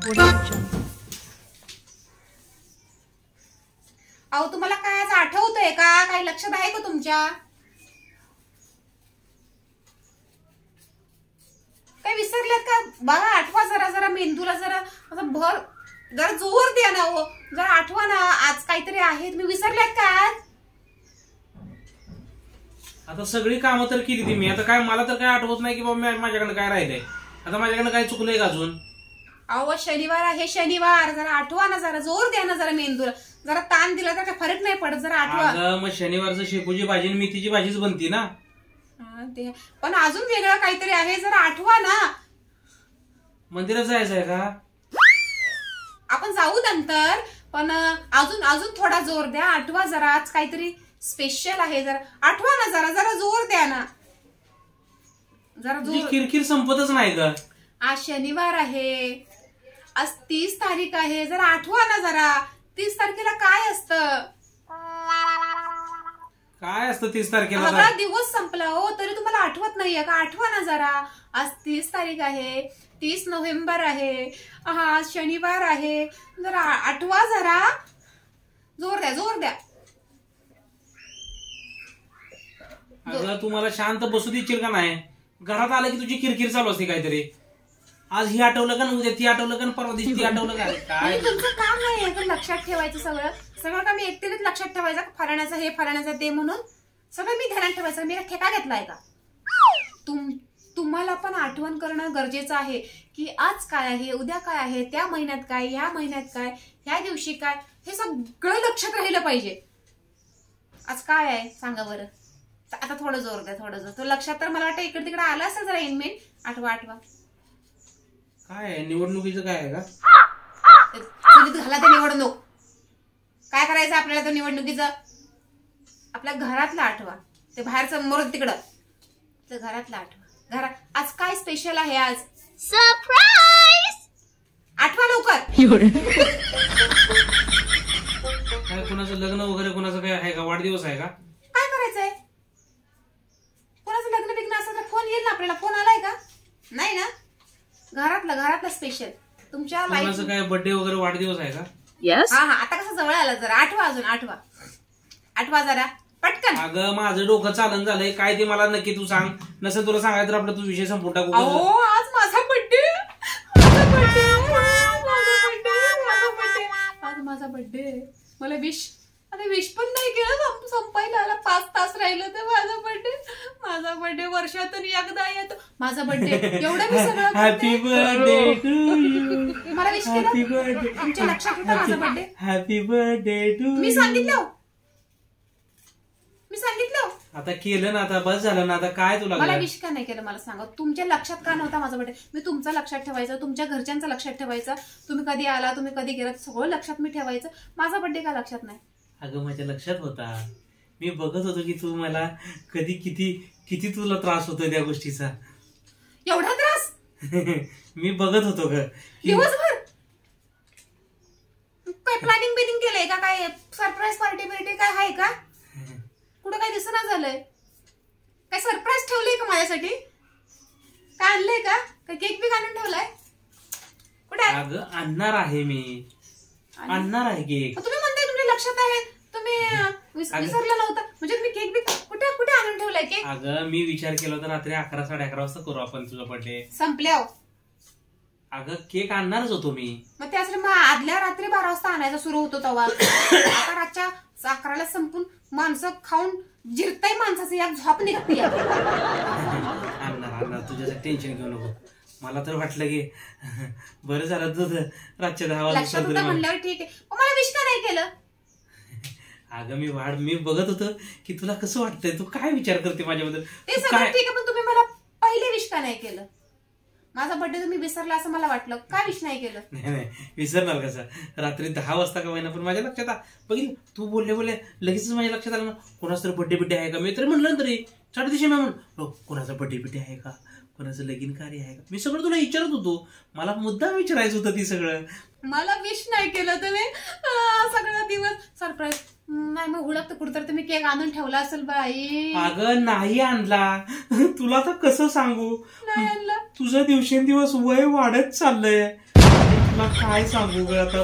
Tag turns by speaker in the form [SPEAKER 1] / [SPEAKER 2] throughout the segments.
[SPEAKER 1] अहो तुम्हाला काय आज आठवतंय का? काही लक्षात आहे का तुमच्या? काय विसरल्यात का? बघा आठवा जरा जरा मेंदूला जरा असं भर जरा जोर द्या ना हो. जरा आठवा ना, आज काहीतरी आहे. तुम्ही विसरल्यात का आज?
[SPEAKER 2] आता सगळी कामं तर केली ती मी. आता काय मला तर काय आठवत नाही की बाबा माझ्याकडे काय राहिलंय. आता माझ्याकडे काय चुकलंय का अजून?
[SPEAKER 1] अहो शनिवार आहे, शनिवार. जरा आठवा ना, जरा जोर द्या ना जरा मेंदूला. जरा ताण दिला तर काय फरक नाही पडत. जरा आठवा.
[SPEAKER 2] अगं मग शनिवारचं शेपूची भाजी आणि मेथीची भाजीच बनती ना.
[SPEAKER 1] पण अजून वेगळं काहीतरी आहे. जरा आठवा ना.
[SPEAKER 2] मंदिरात जायचंय का?
[SPEAKER 1] आपण जाऊ नंतर, पण अजून अजून थोडा जोर द्या. आठवा जरा, आज काहीतरी स्पेशल आहे. जरा आठवा ना, जरा जरा जोर द्या ना. जरा जोर.
[SPEAKER 2] किरकिर संपतच नाही ग.
[SPEAKER 1] आज शनिवार आहे, आज 30 तारीख आहे. जरा आठवा ना जरा. 30 तारखेला काय असतं?
[SPEAKER 2] काय असतं 30 तारखेला?
[SPEAKER 1] सगळा दिवस संपला हो, तरी तुम्हाला आठवत नाहीये का? आठवा ना जरा. आज 30 तारीख आहे, 30 नोव्हेंबर आहे. हा शनिवार आहे. जरा आठवा जरा. जोर द्या, जोर द्या.
[SPEAKER 2] अगं तू मला शांत बसू देशील का नाही? घरात आलं की तुझी किरकिर चालू असते काहीतरी. आज ही आठवलं का, उद्या ती आठवलं का, परवा दिवशी ती आठवलं का? काय
[SPEAKER 1] तुमचं काम नाही का लक्षात ठेवायचं? सगळं सगळं का मी एकटीनेच लक्षात ठेवायचं? फराण्याचं हे, फराण्याचं ते म्हणून सगळं मी ध्यानात ठेवायचं. मी ठेका घेतलाय का? तुम्हाला पण आठवण करणं गरजेचं आहे की आज काय आहे, उद्या काय आहे, त्या महिन्यात काय, ह्या महिन्यात काय, ह्या दिवशी काय, हे सगळं लक्षात राहिलं पाहिजे. आज काय आहे सांगा बरं. आता थोडं जोर द्या, थोडं जोर. तो लक्षात तर मला वाटतं इकडे तिकडे आलं असेल. जरा इनमेन आठवा आठवा.
[SPEAKER 2] काय आहे निवडणुकीचं काय आहे का?
[SPEAKER 1] घाला ते निवडणूक. काय करायचं आपल्याला तर निवडणुकीचं? आपल्या घरातलं आठवा. ते बाहेरचं मरून तिकडं. तर घरातलं आठवा. घरात आज काय स्पेशल आहे? आज सरप्राईज. आठवा लवकर.
[SPEAKER 2] काय कुणाचं लग्न वगैरे कुणाचं काय आहे का? वाढदिवस आहे का?
[SPEAKER 1] काय करायचंय? कुणाचं लग्न बिग्न असं तर फोन येईल ना आपल्याला. फोन आलाय का? नाही ना. घरातलं स्पेशल तुमच्या
[SPEAKER 2] कुणाचं काय बर्थडे वगैरे वाढदिवस आहे का?
[SPEAKER 1] यस. हा आता कसं जवळ आला. जरा आठवा, अजून आठवा. आठवा जरा पटकन.
[SPEAKER 2] अगं माझं डोकं चालन झालंय. काय ते मला नक्की तू सांग. नसेल तुला सांगायचं तर आपला तू विषय संपून टाकू.
[SPEAKER 1] अहो आज माझा बर्थडे. आज माझा बर्थडे. मला विश पण नाही केलं. संपायला आला. 5 तास राहिलं तर माझा बर्थडे वर्षातून एकदा येतो. माझा बर्थडे एवढं मी सगळं.
[SPEAKER 2] Happy birthday to you.
[SPEAKER 1] मला विश केलं. तुमच्या लक्षात होतं माझा बर्थडे?
[SPEAKER 2] Happy birthday to.
[SPEAKER 1] मी सांगितलं.
[SPEAKER 2] आता केलं ना. आता बस झालं ना. आता काय तुला
[SPEAKER 1] मला विश का नाही केलं मला सांगा. तुमच्या लक्षात का नव्हता माझा बर्थडे? मी तुमचं लक्षात ठेवायचं, तुमच्या घरच्यांचं लक्षात ठेवायचं. तुम्ही कधी आला, तुम्ही कधी गेलात, सगळं लक्षात मी ठेवायचं. माझा बर्थडे का लक्षात नाही?
[SPEAKER 2] अगं माझ्या लक्षात होता. मी बघत होतो की तू मला कधी किती तुला त्रास होतोय त्या गोष्टीचा.
[SPEAKER 1] एवढा त्रास?
[SPEAKER 2] मी बघत होतो ग
[SPEAKER 1] दिवसभर. काय प्लॅनिंग बिनिंग केलंय का? काय सरप्राईज पार्टी काय आहे का? कुठं काय दिसना झालंय? काय सरप्राईज ठेवलंय का माझ्यासाठी? काय आणलंय का? काय केक बी आणून ठेवलाय? कुठे?
[SPEAKER 2] अगं आणणार आहे मी. आणणार आहे केक.
[SPEAKER 1] तुम्ही म्हणताय तुमच्या लक्षात आहे. तुम्ही विसरलं नव्हतं म्हणजे तुम्ही केक बी कुठे आणून ठेवलाय केक?
[SPEAKER 2] अगं मी विचार केला होता रात्री 11 साडे 11 वाजता करू आपण तुझा बर्थडे.
[SPEAKER 1] संपल्या.
[SPEAKER 2] अगं केक आणणारच होतो मी. मग
[SPEAKER 1] त्यासाठी मग आदल्या रात्री 12 वाजता आणायचा सुरू होतो तेव्हा. आता रातच्या 11ला संपून माणसं खाऊन जिरताय. माणसाचं एक झोप निघते.
[SPEAKER 2] आणणार तुझ्यासाठी टेन्शन घेऊ नको. मला तर वाटलं की बरं झालं तुझं रातच्या 10 वाजता
[SPEAKER 1] म्हणल्यावर ठीक आहे. मला विश का नाही केलं?
[SPEAKER 2] अगं मी बघत होतो की तुला कसं वाटतंय. तू काय विचार करते माझ्याबद्दल?
[SPEAKER 1] ते सगळं ठीक आहे, पण तुम्ही मला पहिले विश का नाही केलं? माझा बर्थडे तुम्ही विसरला असं मला वाटलं. का विश नाही केलं?
[SPEAKER 2] नाही विसरणार कसं. रात्री 10 वाजता का महिना पण माझ्या लक्षात बघितलं. तू बोलले लगेचच माझ्या लक्षात आलं ना. कोणाचा बर्थडे आहे का? मी तरी म्हणलं तरी चार दिवशी मी म्हणून कोणाचा बर्थडे आहे का, कोणाचं लगीन कार्य आहे का, मी सगळं तुला विचारत होतो. मला मुद्दाम विचारायचं होतं ती सगळं.
[SPEAKER 1] मला विश नाही केलं तुम्ही. सगळं दिवस सरप्राईज नाही. मग उडत कुठतर तुम्ही केक आणून ठेवला असेल बाई.
[SPEAKER 2] अगं नाही आणला. तुला तर कसं सांगू.
[SPEAKER 1] नाही आणला.
[SPEAKER 2] तुझं दिवसेंदिवस वय वाढत चाललंय. तुला काय सांगू ग आता,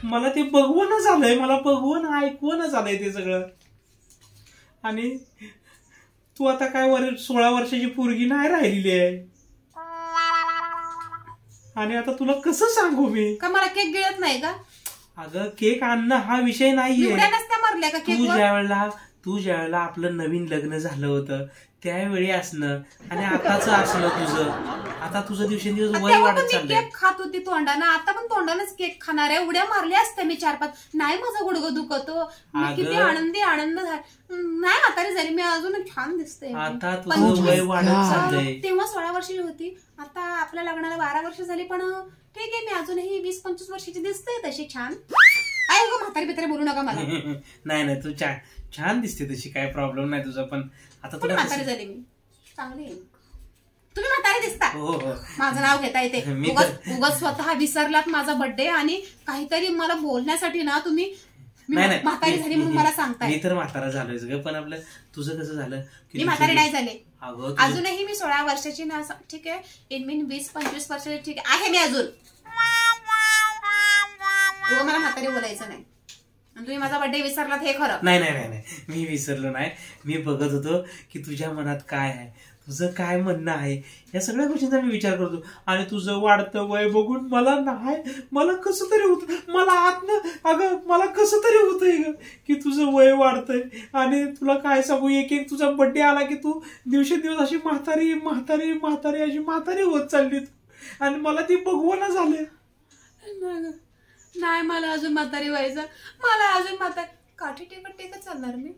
[SPEAKER 2] मला ते बघवणं झालंय, मला बघवणं ऐकवणं झालंय ते सगळं. आणि तू आता काय 16 वर्षाची पोरगी नाही राहिलेली आहे. आणि आता तुला कसं सांगू मी?
[SPEAKER 1] का मला केक गिळत नाही का?
[SPEAKER 2] अगं केक आणणं हा विषय नाहीये.
[SPEAKER 1] नसत्या मरल्या का केक?
[SPEAKER 2] तू ज्यावेळेला आपलं नवीन लग्न झालं होतं त्यावेळी असणं आणि आताच असणं तुझं, आता तुझं दिवसेंदिवस वय वाढत चाललंय.
[SPEAKER 1] केक खात होती तोंडानं, आता पण तोंडानच केक खाणार आहे. उड्या मारल्या असत्या मी 4-5. नाही माझं गुडघं दुखतो, किती आनंद झाला. नाही म्हातारी झाली मी, अजून छान दिसते.
[SPEAKER 2] आता तुझं वय वाढत चाललंय.
[SPEAKER 1] तेव्हा 16 वर्षाची होती, आता आपल्या लग्नाला 12 वर्ष झाली. पण ठीक आहे, मी अजूनही 20-25 वर्षाची दिसते तशी छान. काय गो म्हातारी बितारी बोलू नका मला.
[SPEAKER 2] नाही तू छान दिसते तशी, काय प्रॉब्लेम नाही तुझा. पण आता तुला
[SPEAKER 1] म्हातारी झाली मी, चांगली आहे. तुम्ही म्हातारी दिसता.
[SPEAKER 2] हो.
[SPEAKER 1] माझं नाव घेता येते. उगाच स्वतः विसरलात माझा बर्थडे आणि काहीतरी मला बोलण्यासाठी ना तुम्ही म्हातारी झाली म्हणून मला सांगताय.
[SPEAKER 2] मी तर म्हातारा झालोयच ग, पण आपलं तुझं कसं झालं की
[SPEAKER 1] मी म्हातारी नाही झाले. अजूनही मी 16 वर्षाची ना, ठीक आहे. इन मीन 20-25 वर्षाची ठीक आहे मी अजून. मला म्हातारी बोलायचं नाही. तुम्ही माझा बर्थडे विसरलात हे खरं.
[SPEAKER 2] नाही मी विसरलो नाही. मी बघत होतो की तुझ्या मनात काय आहे, तुझं काय म्हणणं आहे, या सगळ्या गोष्टींचा मी विचार करतो. आणि तुझं वाढतं वय बघून मला कसं तरी होत, मला अगं मला कसं तरी होतंय ग की तुझं वय वाढतंय. आणि तुला काय सांगू, एक तुझा बर्थडे आला की तू दिवसेंदिवस अशी म्हातारी अशी म्हातारी होत चालली तू. आणि मला ती बघवणं झालंय.
[SPEAKER 1] नाही मला अजून म्हातारी व्हायचं. मला अजून म्हातारी काठी टेकत चालणार मी.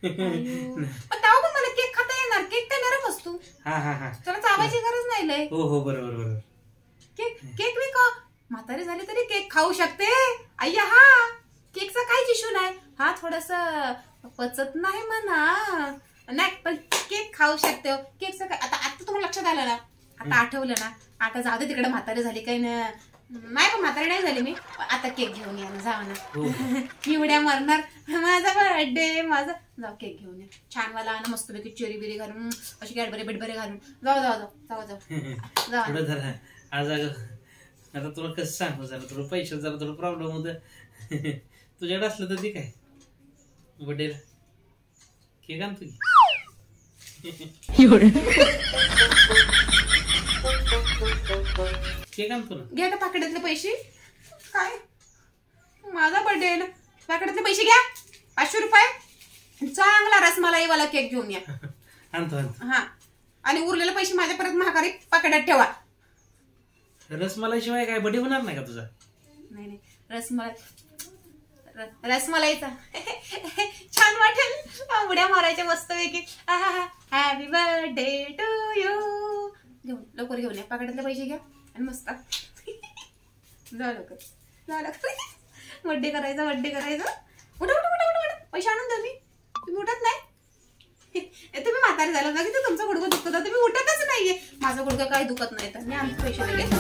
[SPEAKER 1] तेव्हा पण मला केक खाता येणार. केक तर नरम असतो, त्याला चावायची गरज नाही लय.
[SPEAKER 2] हो बरोबर.
[SPEAKER 1] केक मी का म्हातारी झाली तरी केक खाऊ शकते. अय्या हा केकचा काहीच इश्यू नाही. हा थोडस पचत नाही म्हणा, नाही पण केक खाऊ शकते. केकचं काय आता तुम्हाला लक्षात आलं ना, आता आठवलं ना. आता जाऊ दे तिकडे, म्हातारी झाली काही नाही, पण म्हातारी नाही झाली मी. आता केक घेऊन या ना, जाऊ ना. मी उड्या मारणार, माझा बर्थडे माझा. जाऊ केक घेऊन या छानवाला ना, मस्तपैकी चेरी बिरी घालून, अशी कॅडबरी बिडबरी घालून. जाऊ.
[SPEAKER 2] आज आता तुला कसं सांगू, जरा थोडं पैशात जरा थोडं प्रॉब्लेम होत. तुझ्याकडे असलं तर ते काय बर्थडेला केक आणतो की. केक आणतो ना.
[SPEAKER 1] घ्या ना पाकिटातले पैसे. काय माझा बर्थडे आहे ना, पाकिटातले पैसे घ्या. 500 रुपये. चांगला रसमलाईवाला केक घेऊन या.
[SPEAKER 2] आणतो.
[SPEAKER 1] हा, आणि उरलेले पैसे माझ्या परत महागारी पाकिटात ठेवा.
[SPEAKER 2] रसमलाई शिवाय काय बर्थडे होणार नाही का तुझा?
[SPEAKER 1] नाही रसमलाईचा छान वाटेल. उड्या मारायच्या मस्त पैकी. Happy birthday to you. लवकर घेऊन या, पाकिटातले पैसे घ्या आणि मस्त जा लवकर. बर्थडे करायचा. उठा. पैसे आणून द्या. तुम्ही उठत नाही. तुम्ही म्हातारी झाला ना की तुमचं गुडघं दुखत, तुम्ही उठतच नाहीये. माझं गुडघं काही दुखत नाही तर मी आमचे पैसे लगेच